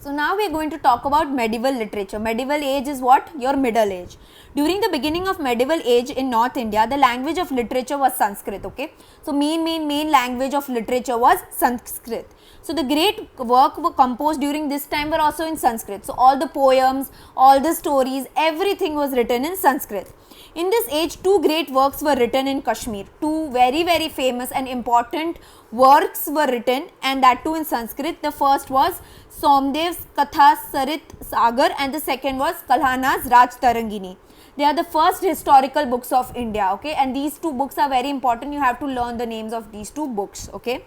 So now we are going to talk about medieval literature. Medieval age is what? Your middle age. During the beginning of medieval age in North India, the language of literature was Sanskrit, okay. So main language of literature was Sanskrit. So the great work were composed during this time were also in Sanskrit. So all the poems, all the stories, everything was written in Sanskrit. In this age, two great works were written in Kashmir. Two very famous and important works were written, and that too in Sanskrit. The first was Somdev's Katha Sarit Sagar and the second was Kalhana's Raj Tarangini. They are the first historical books of India, okay, and these two books are very important. You have to learn the names of these two books, okay.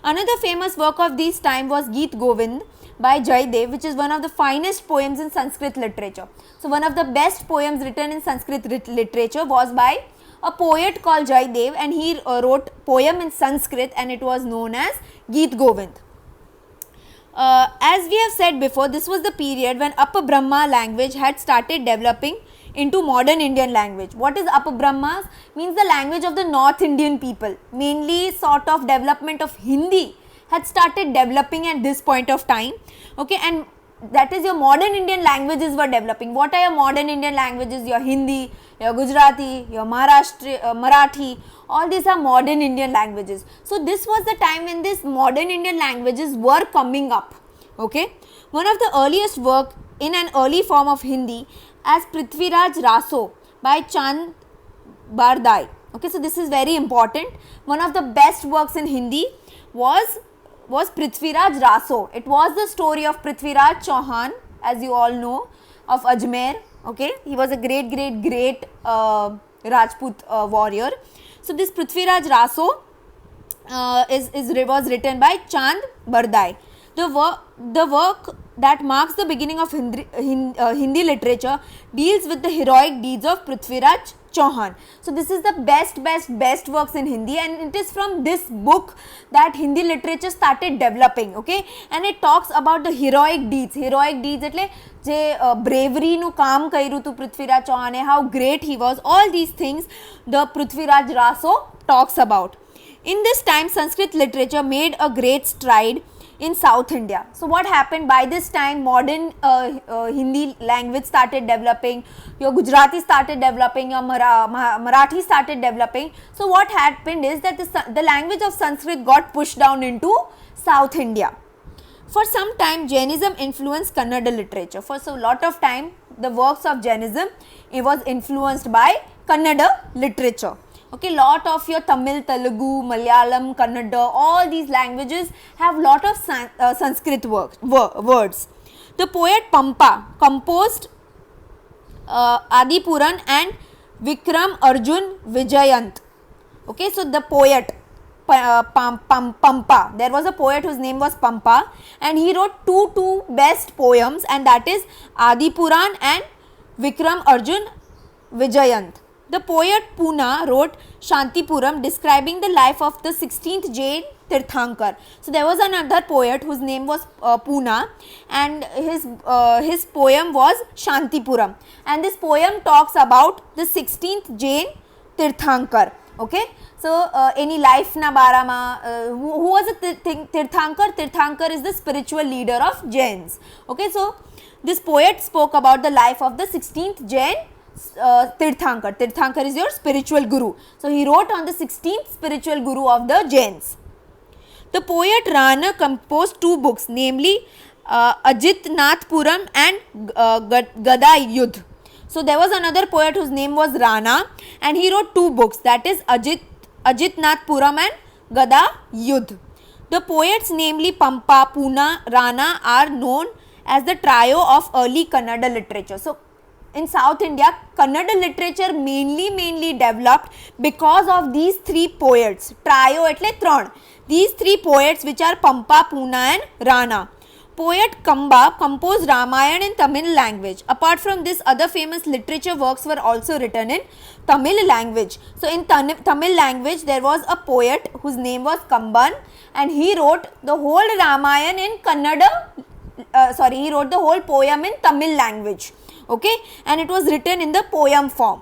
Another famous work of this time was Geet Govind by Jaydev, which is one of the finest poems in Sanskrit literature. So one of the best poems written in Sanskrit literature was by a poet called Jaydev, and he wrote poem in Sanskrit and it was known as Geet Govind. As we have said before, this was the period when Upper Brahma language had started developing into modern Indian language. What is Upper Brahmas? Means the language of the North Indian people. Mainly sort of development of Hindi had started developing at this point of time, okay, and that is your modern Indian languages were developing. What are your modern Indian languages? Your Hindi, your Gujarati, your Marathi, all these are modern Indian languages. So this was the time when these modern Indian languages were coming up, okay. One of the earliest work in an early form of Hindi as Prithviraj Raso by Chand Bardai, okay. So this is very important. One of the best works in Hindi was Prithviraj Raso. It was the story of Prithviraj Chauhan, as you all know, of Ajmer, okay. He was a great Rajput warrior. So this Prithviraj Raso was written by Chand Bardai. The work that marks the beginning of Hindi literature deals with the heroic deeds of Prithviraj Chauhan. So this is the best works in Hindi, and it is from this book that Hindi literature started developing, okay, and it talks about the heroic deeds એટલે જે bravery નું કામ કર્યું હતું પૃથ્વીરાજ ચૌહાણે, how great he was, all these things the Prithviraj Raso talks about. In this time, Sanskrit literature made a great stride in South India. So what happened? By this time, modern Hindi language started developing, your Gujarati started developing, your Marathi started developing. So what happened is that the language of Sanskrit got pushed down into South India. For some time, Jainism influenced Kannada literature. For so lot of time, the works of Jainism, it was influenced by Kannada literature. Okay, lot of your Tamil, Telugu, Malayalam, Kannada, all these languages have lot of Sanskrit words. The poet Pampa composed Adipuran and Vikram Arjun Vijayant. Okay, so the poet Pampa, there was a poet whose name was Pampa, and he wrote two best poems, and that is Adipuran and Vikram Arjun Vijayant. The poet Puna wrote Shantipuram, describing the life of the 16th Jain Tirthankar. So there was another poet whose name was Puna, and his poem was Shantipuram, and this poem talks about the 16th Jain Tirthankar. Okay, so any life na barama, who was a Tirthankar? Tirthankar is the spiritual leader of Jains. Okay, so this poet spoke about the life of the 16th Jain Tirthankar. Tirthankar is your spiritual guru. So he wrote on the 16th spiritual guru of the Jains. The poet Rana composed two books, namely Ajit Nath Puram and Gada Yudh. So there was another poet whose name was Rana, and he wrote two books, that is Ajit Nath Puram and Gada Yudh. The poets, namely Pampa, Puna, Rana, are known as the trio of early Kannada literature. So in South India, Kannada literature mainly developed because of these three poets. Trio etle tron. These three poets, which are Pampa, Puna and Rana. Poet Kamba composed Ramayana in Tamil language. Apart from this, other famous literature works were also written in Tamil language. So in Tamil language, there was a poet whose name was Kamban, and he wrote the whole Ramayana in he wrote the whole poem in Tamil language. Okay, and it was written in the poem form.